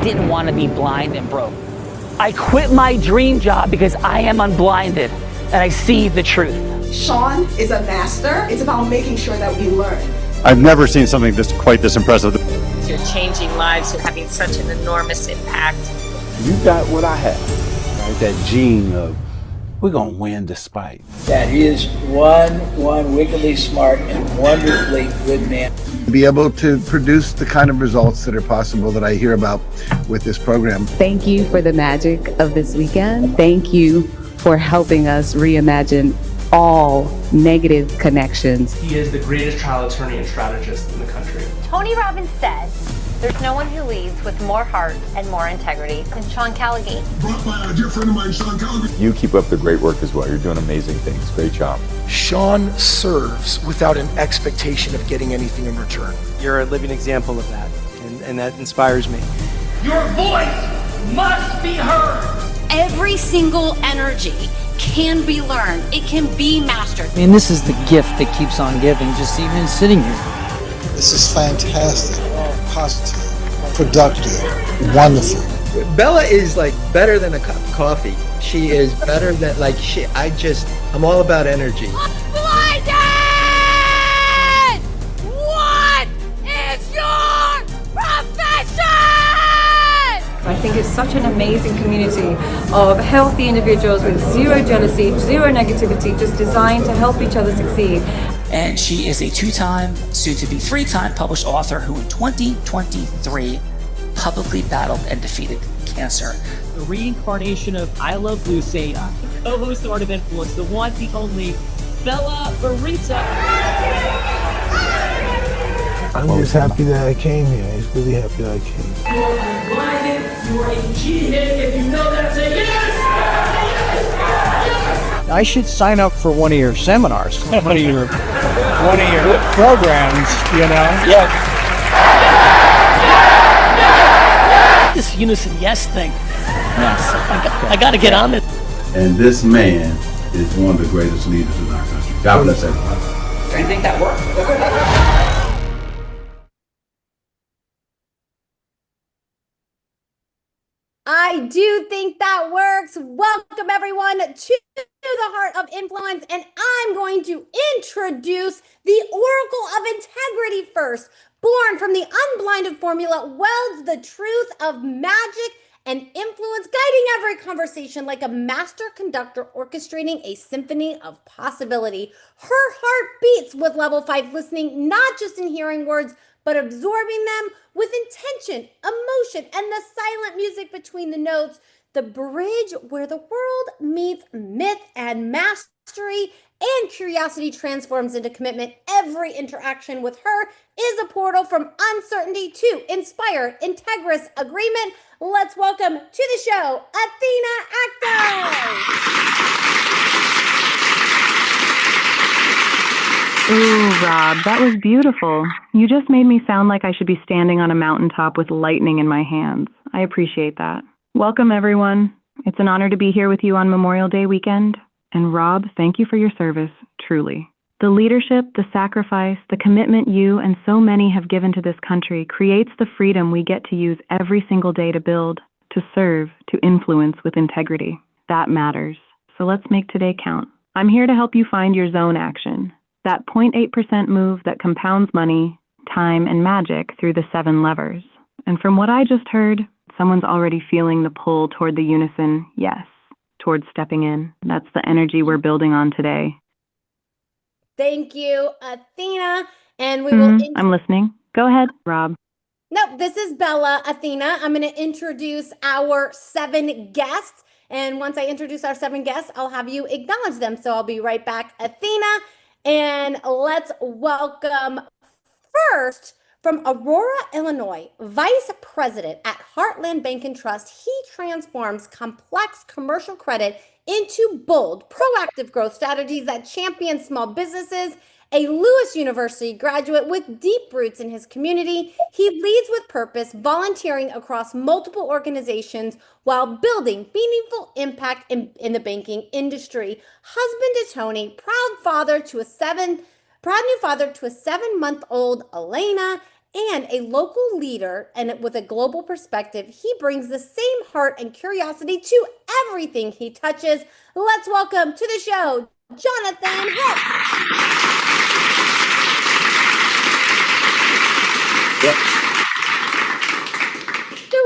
didn't want to be blind and broke. I quit my dream job because I am unblinded and I see the truth. Sean is a master. It's about making sure that we learn. I've never seen something quite this impressive. You're changing lives. You're having such an enormous impact. You got what I have, right? That gene of we're gonna win despite. That is one wickedly smart and wonderfully good man. Be able to produce the kind of results that are possible that I hear about with this program. Thank you for the magic of this weekend. Thank you for helping us reimagine all negative connections. He is the greatest trial attorney and strategist in the country. Tony Robbins said, there's no one who leads with more heart and more integrity than Sean Callaghan. Brought by our dear friend of mine, Sean Callaghan. You keep up the great work as well. You're doing amazing things. Great job. Sean serves without an expectation of getting anything in return. You're a living example of that, and that inspires me. Your voice must be heard. Every single energy can be learned. It can be mastered. I mean, this is the gift that keeps on giving, just even sitting here. This is fantastic, positive, productive, wonderful. Bella is like better than a cup of coffee. She is better than I'm all about energy. Blinded! What is your profession? I think it's such an amazing community of healthy individuals with zero jealousy, zero negativity, just designed to help each other succeed. And she is a 2-time, soon-to-be 3-time published author who in 2023 publicly battled and defeated cancer. The reincarnation of I Love Lucy, co-host of Art of Influence, the one, the only, Bella Barita. I'm just happy that I came here. I'm really happy that I came. You are blinded. You are a cheathead. If you know that, say yes! Yes! Yes! I should sign up for one of your seminars, one of your programs, you know? Yeah. This Unison Yes thing. I got to get on it. And this man is one of the greatest leaders in our country. God bless everyone. Do you think that worked? I do think that works. Welcome everyone to the Heart of Influence, and I'm going to introduce the Oracle of Integrity first. Born from the unblinded formula, welds the truth of magic and influence, guiding every conversation like a master conductor orchestrating a symphony of possibility. Her heart beats with level 5 listening, not just in hearing words, but absorbing them with intention, emotion, and the silent music between the notes, the bridge where the world meets myth and mastery, and curiosity transforms into commitment. Every interaction with her is a portal from uncertainty to inspired, integrous agreement. Let's welcome to the show, Athena Actos. Ooh, Rob, that was beautiful. You just made me sound like I should be standing on a mountaintop with lightning in my hands. I appreciate that. Welcome, everyone. It's an honor to be here with you on Memorial Day weekend. And Rob, thank you for your service, truly. The leadership, the sacrifice, the commitment you and so many have given to this country creates the freedom we get to use every single day to build, to serve, to influence with integrity. That matters. So let's make today count. I'm here to help you find your zone action. That 0.8% move that compounds money, time, and magic through the 7 levers. And from what I just heard, someone's already feeling the pull toward the unison yes, towards stepping in. That's the energy we're building on today. Thank you, Athena. And we will... I'm listening. Go ahead, Rob. No, this is Bella, Athena. I'm going to introduce our 7 guests. And once I introduce our 7 guests, I'll have you acknowledge them. So I'll be right back, Athena. And let's welcome first from Aurora, Illinois, Vice President at Heartland Bank and Trust. He transforms complex commercial credit into bold, proactive growth strategies that champion small businesses. A Lewis University graduate with deep roots in his community, he leads with purpose, volunteering across multiple organizations while building meaningful impact in the banking industry. Husband to Tony, proud new father to a 7-month-old Elena, and a local leader and with a global perspective, he brings the same heart and curiosity to everything he touches. Let's welcome to the show, Jonathan Hicks. So,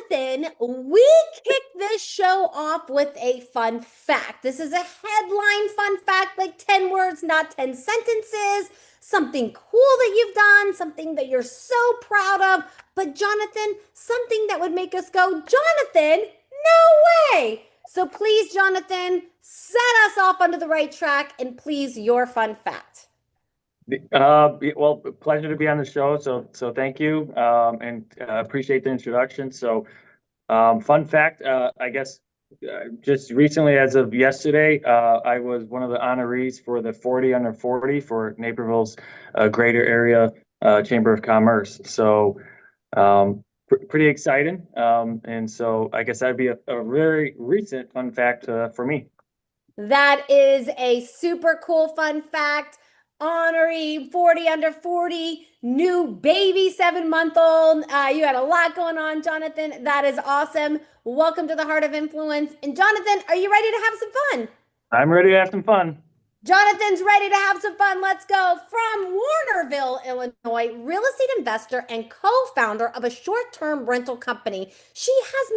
Jonathan, we kick this show off with a fun fact. This is a headline fun fact, like 10 words, not 10 sentences. Something cool that you've done, something that you're so proud of. But Jonathan, something that would make us go, Jonathan, no way. So please, Jonathan, set us off onto the right track and please, your fun fact. Well, pleasure to be on the show. So thank you, and appreciate the introduction. So, fun fact, I guess, just recently, as of yesterday, I was one of the honorees for the 40 under 40 for Naperville's Greater Area Chamber of Commerce. So, pretty exciting. And so I guess that'd be a very recent fun fact for me. That is a super cool fun fact. Honoree 40 under 40, new baby 7-month-old. You had a lot going on, Jonathan. That is awesome. Welcome to the Heart of Influence. And Jonathan, are you ready to have some fun? I'm ready to have some fun. Jonathan's ready to have some fun. Let's go. From Warnerville, Illinois, real estate investor and co-founder of a short-term rental company, she has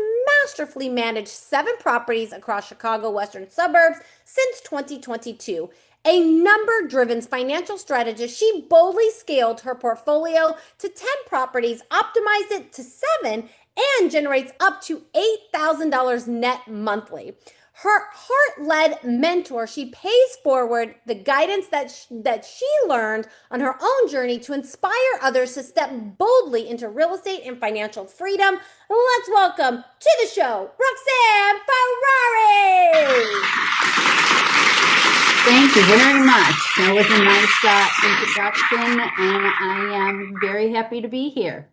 masterfully managed 7 properties across Chicago western suburbs since 2022. A number-driven financial strategist, she boldly scaled her portfolio to 10 properties, optimized it to 7, and generates up to $8,000 net monthly. Her heart-led mentor, she pays forward the guidance that she learned on her own journey to inspire others to step boldly into real estate and financial freedom. Let's welcome to the show, Roxanne Ferrari. Thank you very much. That was a nice introduction, and I am very happy to be here.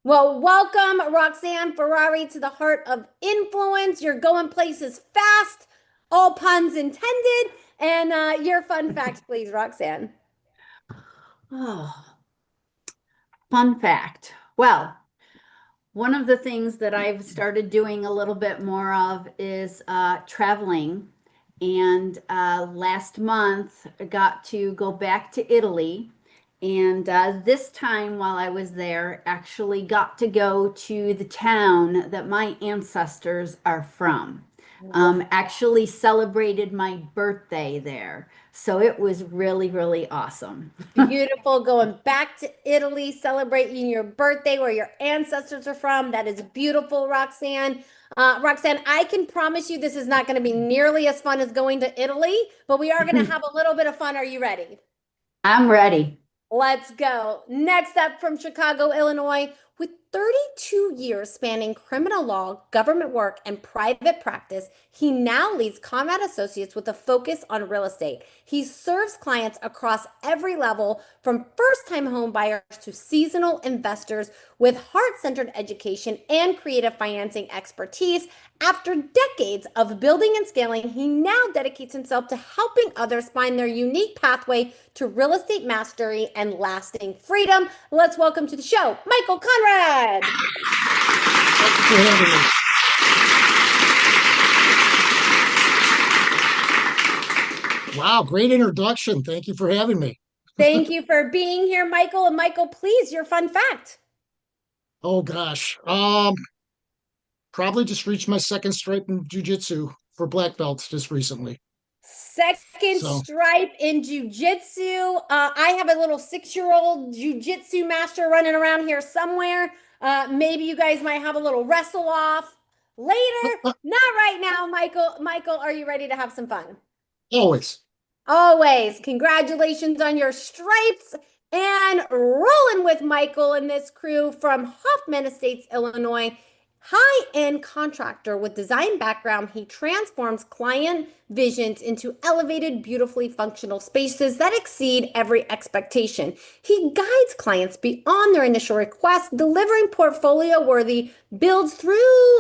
Well, welcome, Roxanne Ferrari, to the Heart of Influence. You're going places fast, all puns intended. And your fun fact, please, Roxanne. Oh, fun fact. Well, one of the things that I've started doing a little bit more of is traveling. And last month, I got to go back to Italy. And this time while I was there, actually got to go to the town that my ancestors are from. Actually celebrated my birthday there. So it was really, really awesome. Beautiful. Going back to Italy, celebrating your birthday where your ancestors are from. That is beautiful, Roxanne. Roxanne, I can promise you this is not going to be nearly as fun as going to Italy, but we are going to have a little bit of fun. Are you ready? I'm ready. Let's go. Next up from Chicago, Illinois, with 32 years spanning criminal law, government work, and private practice, he now leads Conrad Associates with a focus on real estate. He serves clients across every level, from first-time home buyers to seasonal investors, with heart-centered education and creative financing expertise. After decades of building and scaling, he now dedicates himself to helping others find their unique pathway to real estate mastery and lasting freedom. Let's welcome to the show, Michael Conrad. Thank you for having me. Wow, great introduction. Thank you for having me. Thank you for being here, Michael. And Michael, please, your fun fact. Oh gosh. Probably just reached my second stripe in jiu-jitsu for black belts just recently. Second stripe in jiu-jitsu. I have a little 6-year-old jiu-jitsu master running around here somewhere. Maybe you guys might have a little wrestle off later. Not right now, Michael. Michael, are you ready to have some fun? Always. Always. Congratulations on your stripes. And rolling with Michael and this crew from Hoffman Estates, Illinois. High-end contractor with design background, he transforms client visions into elevated, beautifully functional spaces that exceed every expectation. He guides clients beyond their initial request, delivering portfolio-worthy builds through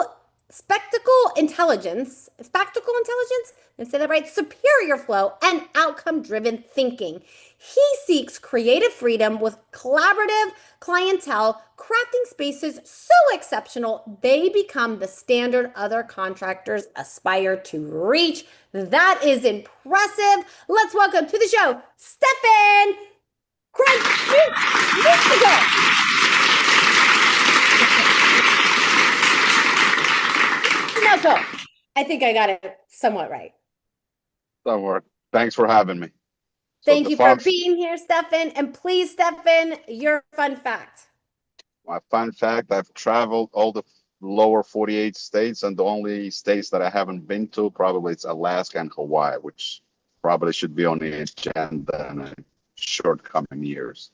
spectacle intelligence, let's say that right, superior flow, and outcome-driven thinking. He seeks creative freedom with collaborative clientele, crafting spaces so exceptional they become the standard other contractors aspire to reach. That is impressive. Let's welcome to the show, Stefan Krajcik. I think I got it somewhat right. Somewhere. Thanks for having me. Thank you for being here, Stefan. And please, Stefan, your fun fact. My fun fact, I've traveled all the lower 48 states, and the only states that I haven't been to probably it's Alaska and Hawaii, which probably should be on the agenda in a short coming years.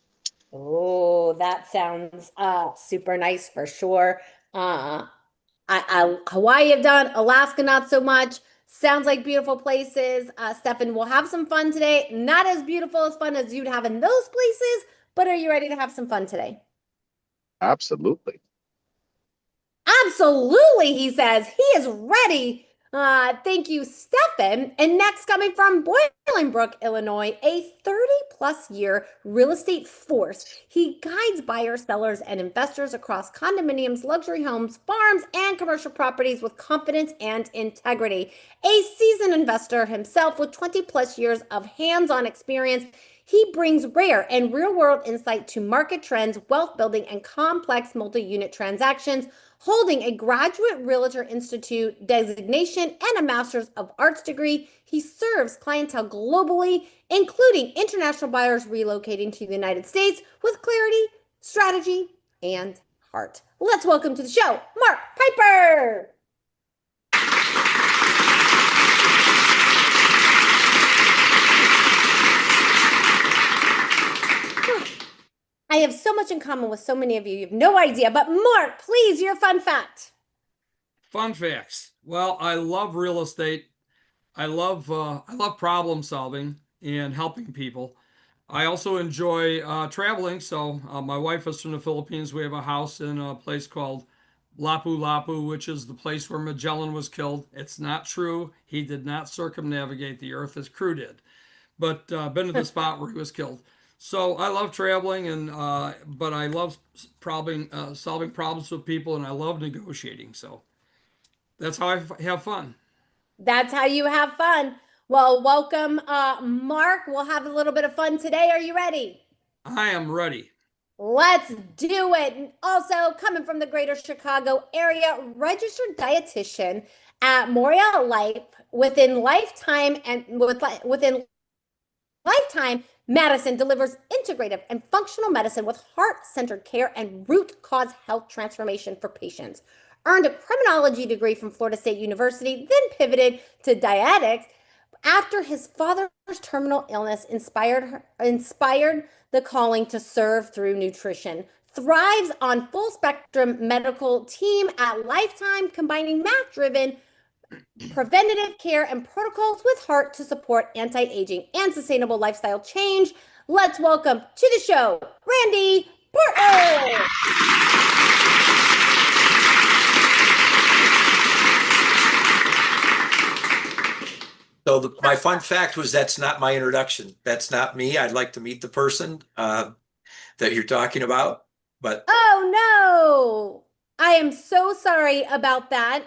Oh, that sounds super nice for sure. Hawaii I've done, Alaska not so much. Sounds like beautiful places. Stefan, we'll have some fun today. Not as beautiful as fun as you'd have in those places, but are you ready to have some fun today? Absolutely. Absolutely, he says. He is ready. Thank you, Stefan. And next, coming from Bolingbrook, Illinois, a 30-plus year real estate force. He guides buyers, sellers, and investors across condominiums, luxury homes, farms, and commercial properties with confidence and integrity. A seasoned investor himself with 20-plus years of hands-on experience, he brings rare and real-world insight to market trends, wealth building, and complex multi-unit transactions. Holding a Graduate Realtor Institute designation and a Master's of Arts degree, he serves clientele globally, including international buyers relocating to the United States with clarity, strategy, and heart. Let's welcome to the show, Mark Piper. I have so much in common with so many of you. You have no idea. But Mark, please, your fun fact. Fun facts. Well, I love real estate. I love problem solving and helping people. I also enjoy traveling. So my wife is from the Philippines. We have a house in a place called Lapu-Lapu, which is the place where Magellan was killed. It's not true. He did not circumnavigate the earth as crew did, but been to the spot where he was killed. So I love traveling, and but I love solving problems with people, and I love negotiating. So that's how I have fun. That's how you have fun. Well, welcome, Mark. We'll have a little bit of fun today. Are you ready? I am ready. Let's do it. And also, coming from the greater Chicago area, registered dietitian at Moria Life within Lifetime Madison delivers integrative and functional medicine with heart-centered care and root cause health transformation for patients. Earned a criminology degree from Florida State University, then pivoted to dietetics after his father's terminal illness inspired the calling to serve through nutrition. Thrives on full spectrum medical team at Lifetime, combining math-driven preventative care and protocols with heart to support anti-aging and sustainable lifestyle change. Let's welcome to the show, Randy Porter. So my fun fact was that's not my introduction. That's not me. I'd like to meet the person that you're talking about. But oh no, I am so sorry about that,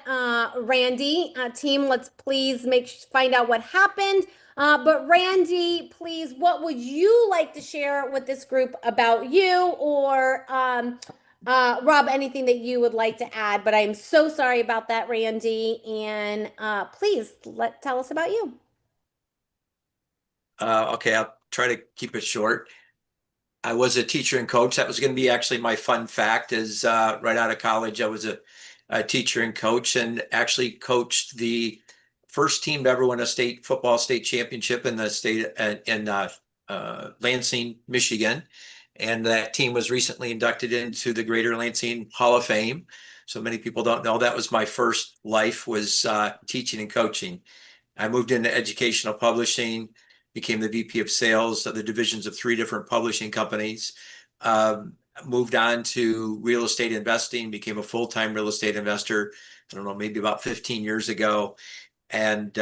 Randy. Team, let's please find out what happened. But Randy, please, what would you like to share with this group about you, or Rob, anything that you would like to add? But I'm so sorry about that, Randy. And please tell us about you. Okay, I'll try to keep it short. I was a teacher and coach. That was going to be actually my fun fact is right out of college, I was a teacher and coach, and actually coached the first team to ever win a football state championship in the state in Lansing, Michigan. And that team was recently inducted into the Greater Lansing Hall of Fame. So many people don't know that was my first life, was teaching and coaching. I moved into educational publishing, became the VP of sales of the divisions of 3 different publishing companies, moved on to real estate investing, became a full-time real estate investor, I don't know, maybe about 15 years ago. And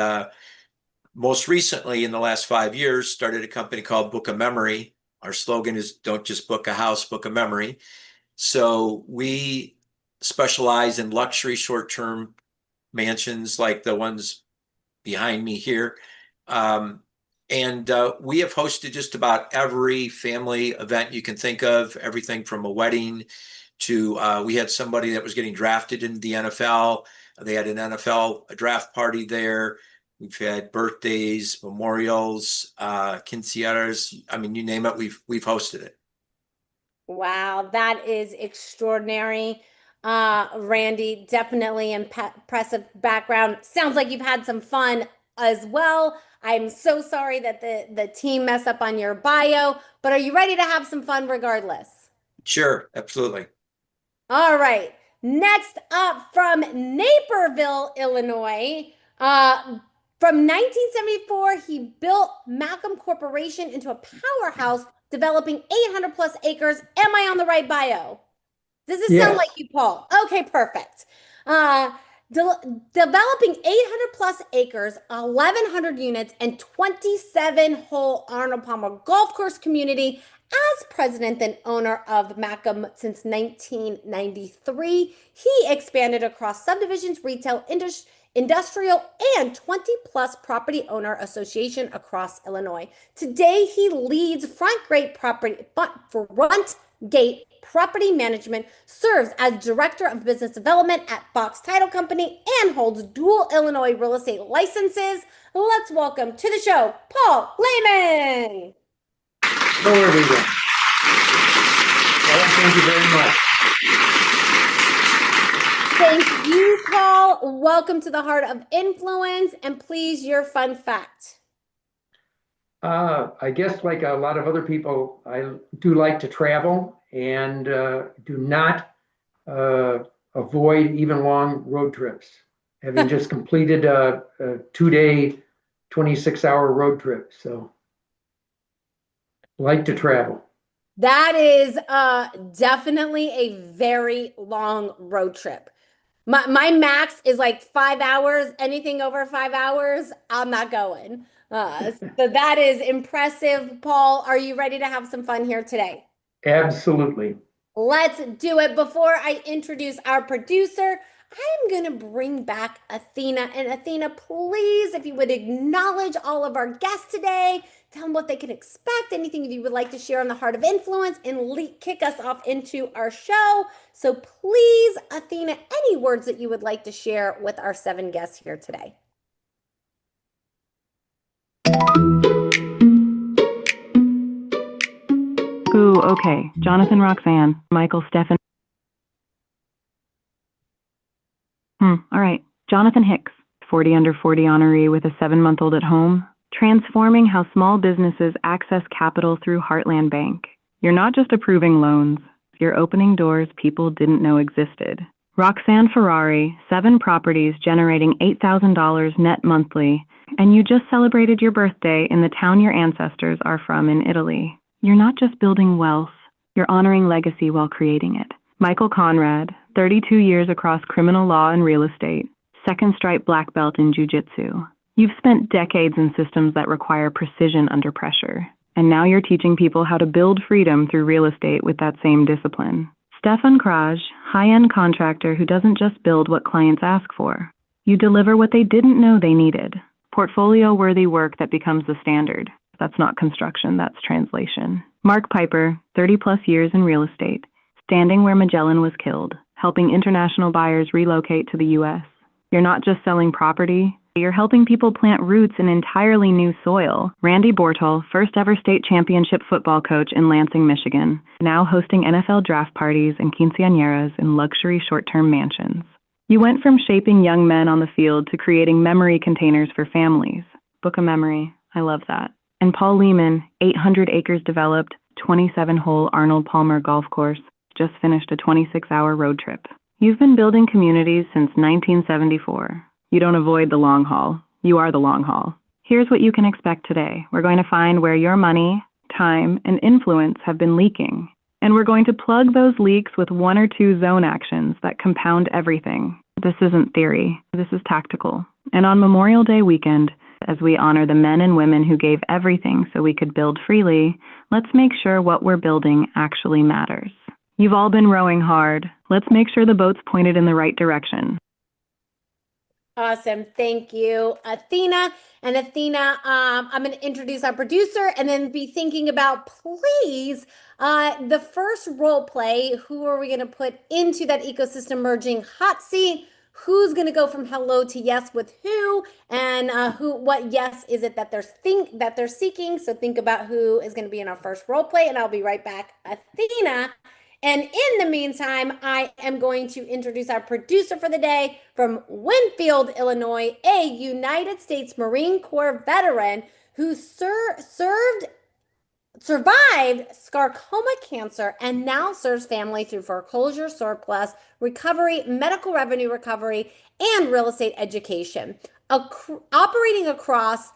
most recently, in the last 5 years, started a company called Book a Memory. Our slogan is don't just book a house, book a memory. So we specialize in luxury short-term mansions like the ones behind me here. And we have hosted just about every family event you can think of, everything from a wedding to we had somebody that was getting drafted into the NFL. They had an NFL draft party there. We've had birthdays, memorials, quinceañeras. I mean, you name it, we've hosted it. Wow, that is extraordinary. Randy, definitely impressive background. Sounds like you've had some fun as well. I'm so sorry that the team messed up on your bio, but are you ready to have some fun regardless? Sure, absolutely. All right. Next up from Naperville, Illinois. From 1974, he built Malcolm Corporation into a powerhouse, developing 800 plus acres. Am I on the right bio? Does this sound like you, Paul? Okay, perfect. Developing 800 plus acres, 1,100 units, and 27-hole Arnold Palmer golf course community as president and owner of Malcolm since 1993. He expanded across subdivisions, retail, industrial, and 20 plus property owner association across Illinois. Today, he leads Frontgate Property Management, serves as Director of Business Development at Fox Title Company, and holds dual Illinois real estate licenses. Let's welcome to the show, Paul Lehman. Hello, everyone. Well, thank you very much. Thank you, Paul. Welcome to the Heart of Influence, and please, your fun fact. I guess like a lot of other people, I do like to travel and do not avoid even long road trips. Having just completed a 2-day, 26-hour road trip, so like to travel. That is definitely a very long road trip. My max is like 5 hours. Anything over 5 hours, I'm not going. So that is impressive. Paul, are you ready to have some fun here today? Absolutely. Let's do it. Before I introduce our producer, I'm going to bring back Athena. And Athena, please, if you would acknowledge all of our guests today, tell them what they can expect, anything you would like to share on the Heart of Influence, and kick us off into our show. So please, Athena, any words that you would like to share with our 7 guests here today? Ooh, okay. Jonathan, Roxanne, Michael, Stefan. All right. Jonathan Hicks, 40 under 40 honoree with a 7-month-old at home, transforming how small businesses access capital through Heartland Bank. You're not just approving loans, you're opening doors people didn't know existed. Roxanne Ferrari, 7 properties generating $8,000 net monthly, and you just celebrated your birthday in the town your ancestors are from in Italy. You're not just building wealth, you're honoring legacy while creating it. Michael Conrad, 32 years across criminal law and real estate, 2nd stripe black belt in jiu-jitsu. You've spent decades in systems that require precision under pressure, and now you're teaching people how to build freedom through real estate with that same discipline. Stefan Kraj, high-end contractor who doesn't just build what clients ask for. You deliver what they didn't know they needed. Portfolio-worthy work that becomes the standard. That's not construction, that's translation. Mark Piper, 30-plus years in real estate, standing where Magellan was killed, helping international buyers relocate to the U.S. You're not just selling property, you're helping people plant roots in entirely new soil. Randy Bortol, first ever state championship football coach in Lansing, Michigan, now hosting NFL draft parties and quinceañeras in luxury short-term mansions. You went from shaping young men on the field to creating memory containers for families. Book a Memory, I love that. And Paul Lehman, 800 acres developed, 27-hole Arnold Palmer golf course, just finished a 26-hour road trip. You've been building communities since 1974. You don't avoid the long haul. You are the long haul. Here's what you can expect today. We're going to find where your money, time, and influence have been leaking. And we're going to plug those leaks with 1 or 2 zone actions that compound everything. This isn't theory. This is tactical. And on Memorial Day weekend, as we honor the men and women who gave everything so we could build freely, let's make sure what we're building actually matters. You've all been rowing hard. Let's make sure the boat's pointed in the right direction. Awesome. Thank you, Athena. And Athena, I'm going to introduce our producer and then be thinking about, please, the first role play. Who are we going to put into that ecosystem merging hot seat? Who's going to go from hello to yes with who? And what yes is it that they're seeking? So think about who is going to be in our first role play, and I'll be right back, Athena. And in the meantime, I am going to introduce our producer for the day from Winfield, Illinois, a United States Marine Corps veteran who survived sarcoma cancer and now serves family through foreclosure, surplus, recovery, medical revenue recovery, and real estate education. Operating across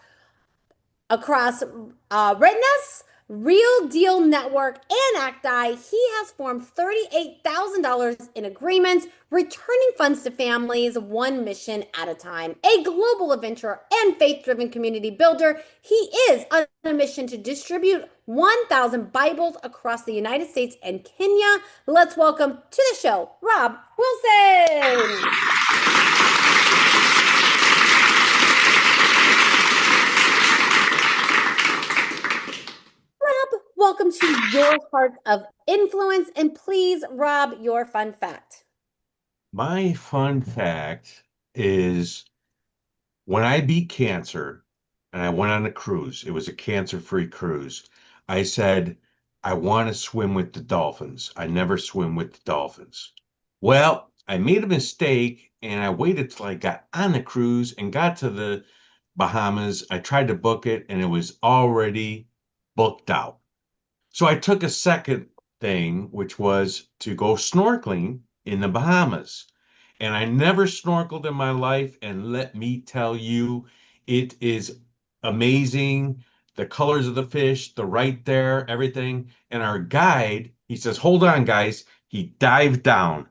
Readiness, Real Deal Network, and ACTI, he has formed $38,000 in agreements, returning funds to families one mission at a time. A global adventurer and faith-driven community builder, he is on a mission to distribute 1,000 Bibles across the United States and Kenya. Let's welcome to the show, Rob Wilson. Welcome to your Heart of Influence. And please, Rob, your fun fact. My fun fact is when I beat cancer and I went on a cruise, it was a cancer-free cruise. I said, I want to swim with the dolphins. I never swim with the dolphins. Well, I made a mistake and I waited till I got on the cruise and got to the Bahamas. I tried to book it and it was already booked out. So I took a second thing, which was to go snorkeling in the Bahamas. And I never snorkeled in my life. And let me tell you, it is amazing. The colors of the fish, the right there, everything. And our guide, he says, hold on, guys. He dived down.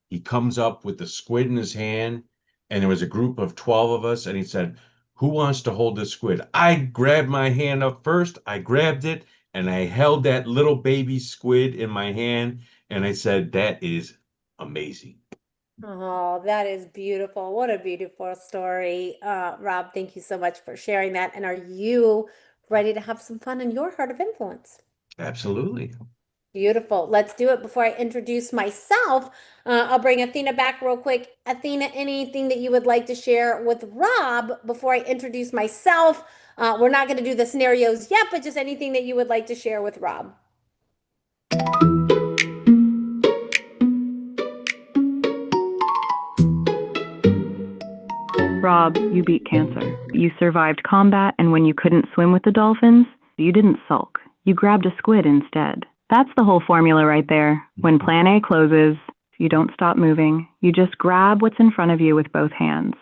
He comes up with the squid in his hand. And there was a group of 12 of us. And he said, who wants to hold the squid? I grabbed my hand up first. I grabbed it. And I held that little baby squid in my hand, and I said, that is amazing. Oh, that is beautiful. What a beautiful story. Rob, thank you so much for sharing that. And are you ready to have some fun in your Heart of Influence? Absolutely. Beautiful. Let's do it. Before I introduce myself, I'll bring Athena back real quick. Athena, anything that you would like to share with Rob before I introduce myself? We're not going to do the scenarios yet, but just anything that you would like to share with Rob. Rob, you beat cancer. You survived combat, and when you couldn't swim with the dolphins, you didn't sulk. You grabbed a squid instead. That's the whole formula right there. When Plan A closes, you don't stop moving. You just grab what's in front of you with both hands.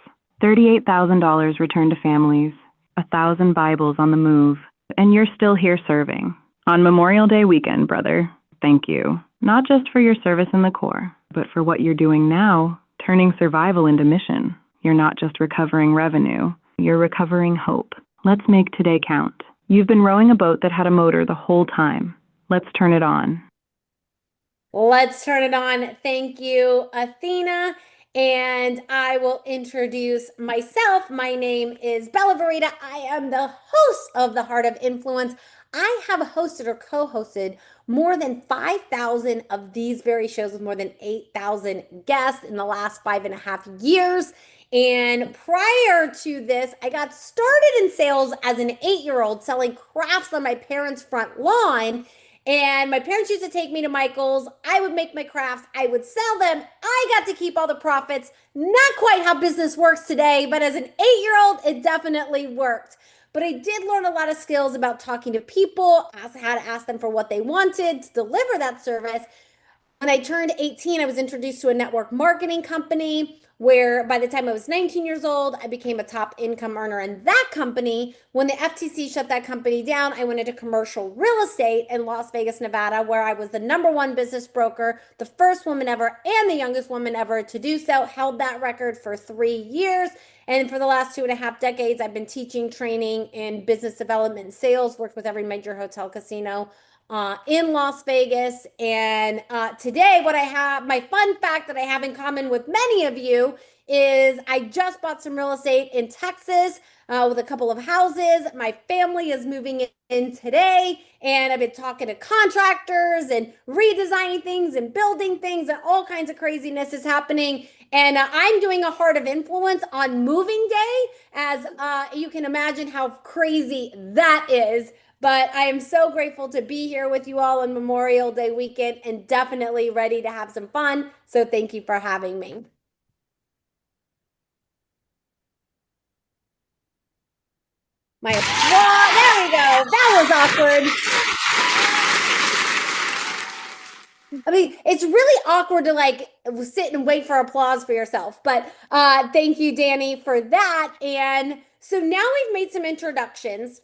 $38,000 returned to families. 1,000 Bibles on the move, and you're still here serving. On Memorial Day weekend, brother, thank you. Not just for your service in the Corps, but for what you're doing now, turning survival into mission. You're not just recovering revenue, you're recovering hope. Let's make today count. You've been rowing a boat that had a motor the whole time. Let's turn it on. Let's turn it on. Thank you, Athena. And I will introduce myself. My name is Bella Verita. I am the host of the Heart of Influence. I have hosted or co-hosted more than 5,000 of these very shows with more than 8,000 guests in the last 5.5 years. And prior to this, I got started in sales as an 8-year-old selling crafts on my parents' front lawn. And my parents used to take me to Michael's. I would make my crafts. I would sell them. I got to keep all the profits. Not quite how business works today, but as an 8-year-old, it definitely worked. But I did learn a lot of skills about talking to people, how to ask them for what they wanted to deliver that service. I turned 18, I was introduced to a network marketing company where by the time I was 19 years old, I became a top income earner in that company. When the FTC shut that company down, I went into commercial real estate in Las Vegas, Nevada, where I was the #1 business broker, the first woman ever and the youngest woman ever to do so, held that record for 3 years. And for the last 2.5 decades, I've been teaching, training in business development and sales, worked with every major hotel, casino, in Las Vegas. And today, my fun fact that I have in common with many of you is I just bought some real estate in Texas with a couple of houses. My family is moving in today, and I've been talking to contractors and redesigning things and building things, and all kinds of craziness is happening. And I'm doing a Heart of Influence on moving day, as you can imagine how crazy that is. But I am so grateful to be here with you all on Memorial Day weekend and definitely ready to have some fun. So thank you for having me. My applause, there we go. That was awkward. I mean, it's really awkward to like sit and wait for applause for yourself. But thank you, Danny, for that. And so now we've made some introductions.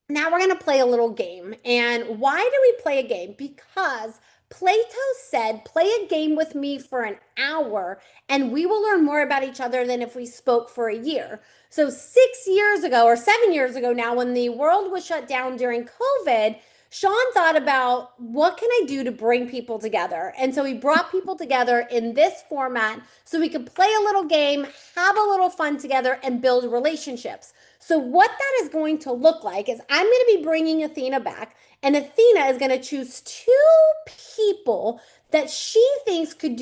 Now we're going to play a little game. And why do we play a game? Because Plato said, play a game with me for an hour and we will learn more about each other than if we spoke for a year. So 6 years ago or 7 years ago now, when the world was shut down during COVID, Sean thought about what can I do to bring people together? And so he brought people together in this format so we could play a little game, have a little fun together, and build relationships. So what that is going to look like is I'm going to be bringing Athena back, and Athena is going to choose 2 people that she thinks could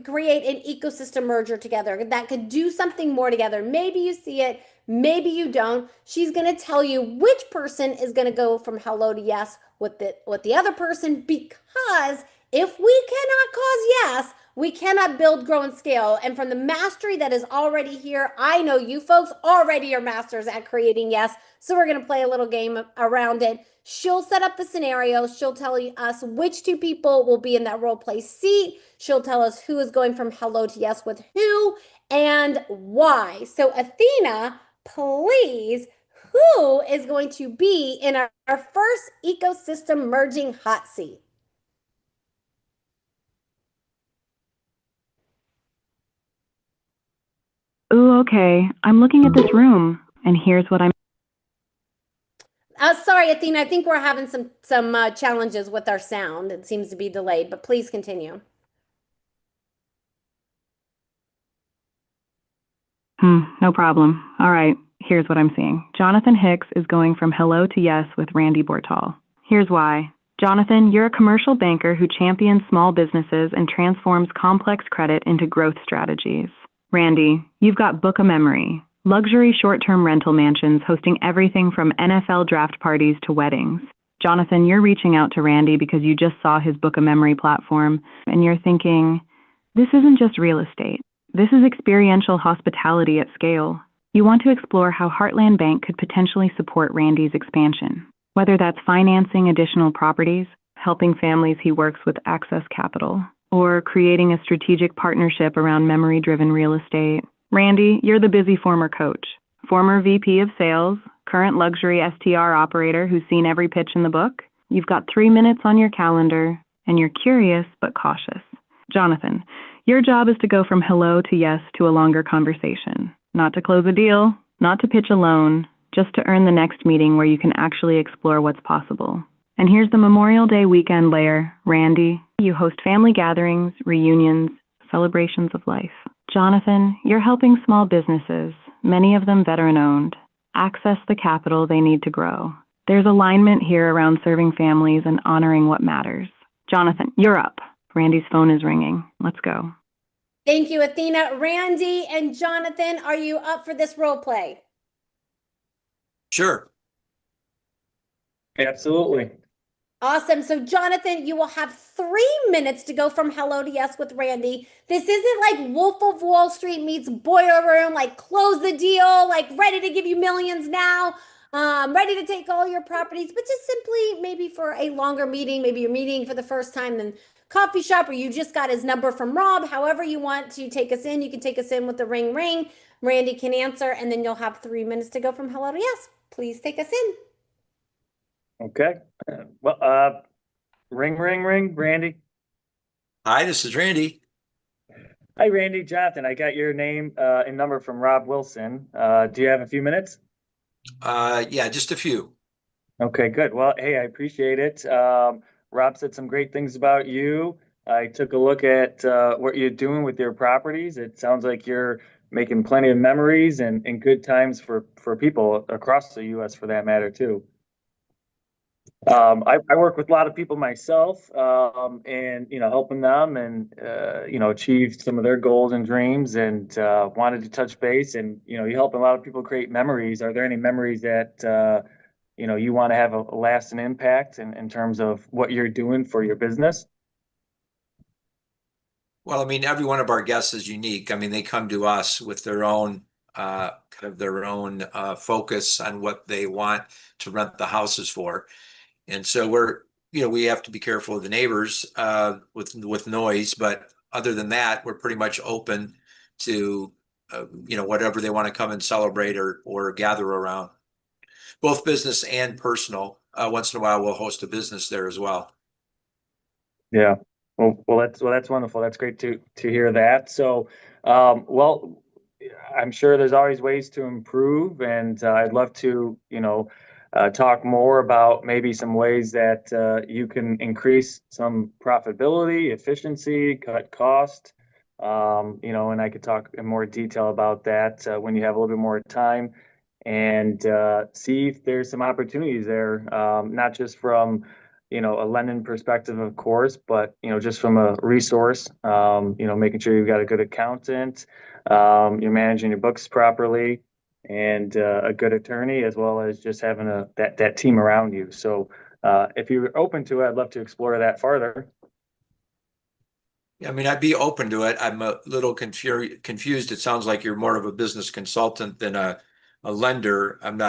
create an ecosystem merger together, that could do something more together. Maybe you see it, maybe you don't. She's going to tell you which person is going to go from hello to yes with the other person, because if we cannot cause yes, we cannot build, grow, and scale. And from the mastery that is already here, I know you folks already are masters at creating yes. So we're going to play a little game around it. She'll set up the scenario. She'll tell us which 2 people will be in that role play seat. She'll tell us who is going from hello to yes with who and why. So Athena, please, who is going to be in our first ecosystem merging hot seat? Ooh, okay. I'm looking at this room, and here's what I'm... Sorry, Athena, I think we're having some challenges with our sound. It seems to be delayed, but please continue. No problem. All right, here's what I'm seeing. Jonathan Hicks is going from hello to yes with Randy Bortal. Here's why. Jonathan, you're a commercial banker who champions small businesses and transforms complex credit into growth strategies. Randy, you've got Book a Memory, luxury short-term rental mansions hosting everything from NFL draft parties to weddings. Jonathan, you're reaching out to Randy because you just saw his Book a Memory platform, and you're thinking, this isn't just real estate. This is experiential hospitality at scale. You want to explore how Heartland Bank could potentially support Randy's expansion, whether that's financing additional properties, helping families he works with access capital, or creating a strategic partnership around memory-driven real estate. Randy, you're the busy former coach, former VP of sales, current luxury STR operator who's seen every pitch in the book. You've got 3 minutes on your calendar, and you're curious but cautious. Jonathan, your job is to go from hello to yes to a longer conversation, not to close a deal, not to pitch a loan, just to earn the next meeting where you can actually explore what's possible. And here's the Memorial Day weekend layer. Randy, you host family gatherings, reunions, celebrations of life. Jonathan, you're helping small businesses, many of them veteran-owned, access the capital they need to grow. There's alignment here around serving families and honoring what matters. Jonathan, you're up. Randy's phone is ringing. Let's go. Thank you, Athena. Randy and Jonathan, are you up for this role play? Sure. Absolutely. Awesome. So Jonathan, you will have 3 minutes to go from hello to yes with Randy. This isn't like Wolf of Wall Street meets Boiler Room, like close the deal, like ready to give you millions now, ready to take all your properties, but just simply maybe for a longer meeting, maybe you're meeting for the first time, then coffee shop or you just got his number from Rob, however you want to take us in, you can take us in with the ring ring. Randy can answer, and then you'll have 3 minutes to go from hello to yes. Please take us in. Okay. Well, ring, Randy. Hi, this is Randy. Hi, Randy. Jonathan, I got your name and number from Rob Wilson. Do you have a few minutes? Yeah, just a few. Okay, good. Well, hey, I appreciate it. Rob said some great things about you. I took a look at what you're doing with your properties. It sounds like you're making plenty of memories and good times for people across the U.S. for that matter, too. I work with a lot of people myself, and, helping them and, achieve some of their goals and dreams, and wanted to touch base. And, you help a lot of people create memories. Are there any memories that, you want to have a lasting impact in terms of what you're doing for your business? Well, I mean, every one of our guests is unique. I mean, they come to us with their own focus on what they want to rent the houses for. And so we have to be careful of the neighbors with noise, but other than that, we're pretty much open to whatever they want to come and celebrate or gather around, both business and personal. Once in a while, we'll host a business there as well. Yeah. Well, that's wonderful. That's great to hear that. So, I'm sure there's always ways to improve, and I'd love to, talk more about maybe some ways that you can increase some profitability, efficiency, cut cost, and I could talk in more detail about that when you have a little bit more time, and see if there's some opportunities there, not just from a lending perspective, of course, but, just from a resource, making sure you've got a good accountant, you're managing your books properly, and a good attorney, as well as just having that team around you. So if you're open to it, I'd love to explore that farther. Yeah, I mean, I'd be open to it. I'm a little confused. It sounds like you're more of a business consultant than a lender. Am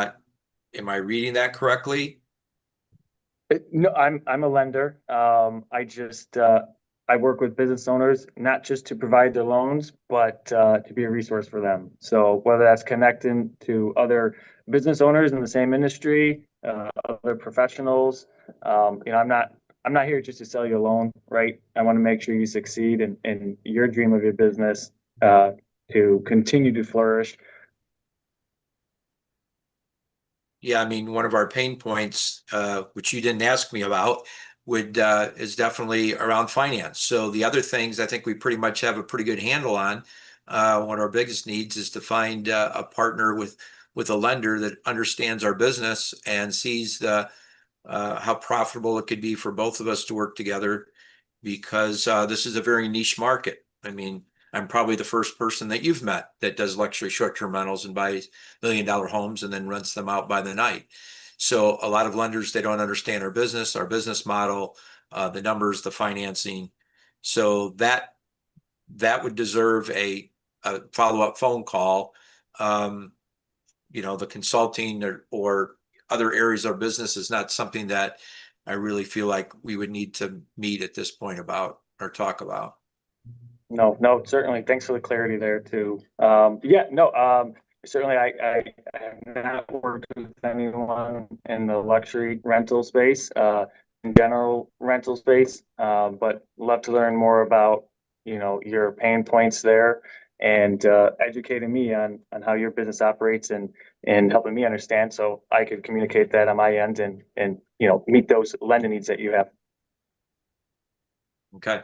I reading that correctly? No, I'm a lender. I work with business owners, not just to provide their loans, but to be a resource for them. So whether that's connecting to other business owners in the same industry, other professionals, I'm not here just to sell you a loan, right? I want to make sure you succeed in your dream of your business to continue to flourish. Yeah, I mean, one of our pain points, which you didn't ask me about, is definitely around finance. So the other things I think we pretty much have a pretty good handle on. One of our biggest needs is to find a partner with a lender that understands our business and sees how profitable it could be for both of us to work together, because this is a very niche market. I mean, I'm probably the first person that you've met that does luxury short-term rentals and buys $1 million homes and then rents them out by the night. So a lot of lenders, they don't understand our business model, the numbers, the financing. So that would deserve a follow-up phone call. The consulting or other areas of business is not something that I really feel like we would need to meet at this point about or talk about. No, certainly. Thanks for the clarity there too. Certainly I have not worked with anyone in the luxury rental space, in general rental space, but love to learn more about, your pain points there, and educating me on how your business operates, and helping me understand so I could communicate that on my end and meet those lending needs that you have. Okay.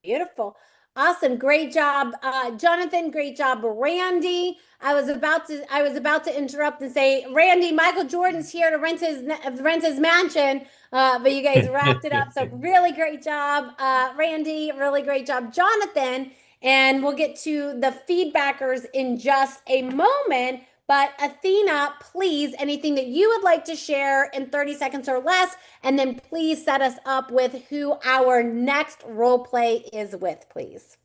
Beautiful. Awesome. Great job, Jonathan. Great job, Randy. I was about to interrupt and say, Randy, Michael Jordan's here to rent his mansion, but you guys wrapped it up. So really great job, Randy. Really great job, Jonathan. And we'll get to the feedbackers in just a moment. But Athena, please, anything that you would like to share in 30 seconds or less, and then please set us up with who our next role play is with, please.